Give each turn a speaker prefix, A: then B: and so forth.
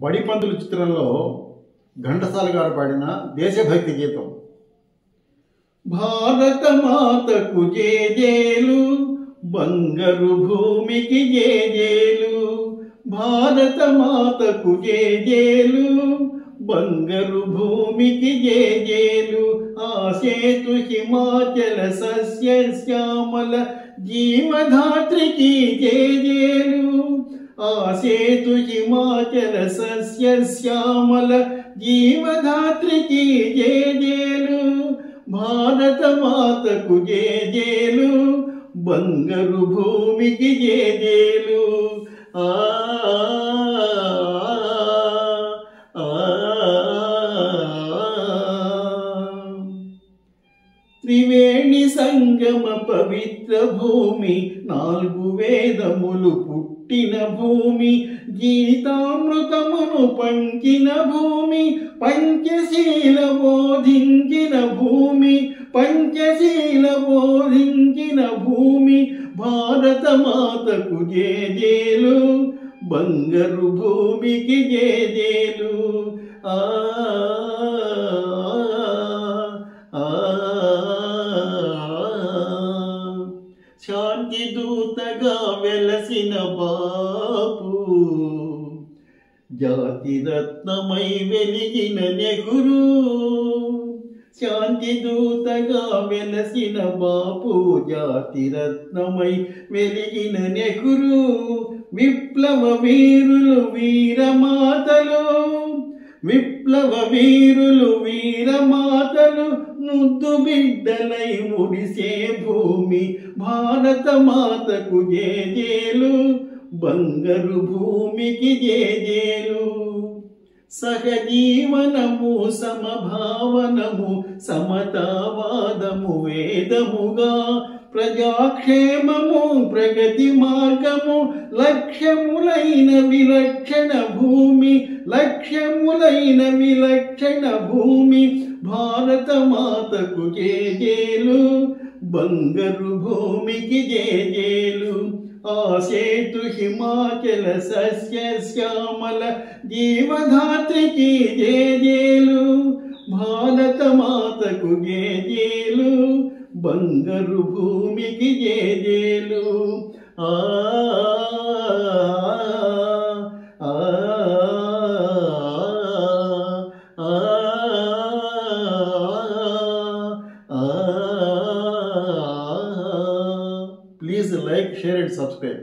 A: బడిపంతులు చిత్రంలో ఘంటసాల గారు పాడిన దేశభక్తి గీతం. భారత మాతకు జేజేలు, బంగారు భూమికి జేజేలు. భారత మాతకు జేజేలు, బంగారు భూమికి జేజేలు. ఆసేతు హిమాచల సస్య శ్యామల జీవధాత్రికి జేజేలు. ఆసేతు హిమాచల సస్య శ్యామల జీవధాత్రికి జేజేలు. భారత మాతకు జేజేలు, బంగారు భూమికి జేజేలు. ఆ త్రివేణి సంగమ పవిత్ర భూమి, 4 వేదములు పుట్టిన భూమి. గీతామృతమును పంచిన భూమి, పంచశీల బోధించిన భూమి. పంచశీల బోధించిన భూమి. భారత మాతకు జేజేలు, బంగారు భూమికి జేజేలు. ఆ శాంతి దూతగా వెలసిన బాపు, జాతి రత్నమై వెలిగిన నెహ్రూ. శాంతి దూతగా వెలసిన బాపు, జాతి రత్నమై వెలిగిన నెహ్రూ. విప్లవ వీరులు వీరమాతలు, విప్లవ వీరులు వీరమాతలు, ముద్దు బిడ్డలై ముడిసే భూమి. భారత మాతకు జేజేలు, బంగారు భూమికి జేజేలు. సహజీవనము సమభావనము సమతావాదము వేదముగా, ప్రజాక్షేమము ప్రగతి మార్గము లక్ష్యములైన విలక్షణ భూమి. లక్ష్యములైన విలక్షణ భూమి. భారత మాతకు జేజేలు, బంగారు భూమికి జేజేలు. ఆసేతు హిమాచల సస్య శ్యామల జీవధాత్రికి జేజేలు. భారత మాతకు జేజేలు, బంగారు భూమికి జేజేలు. ఆ Please like, share and subscribe.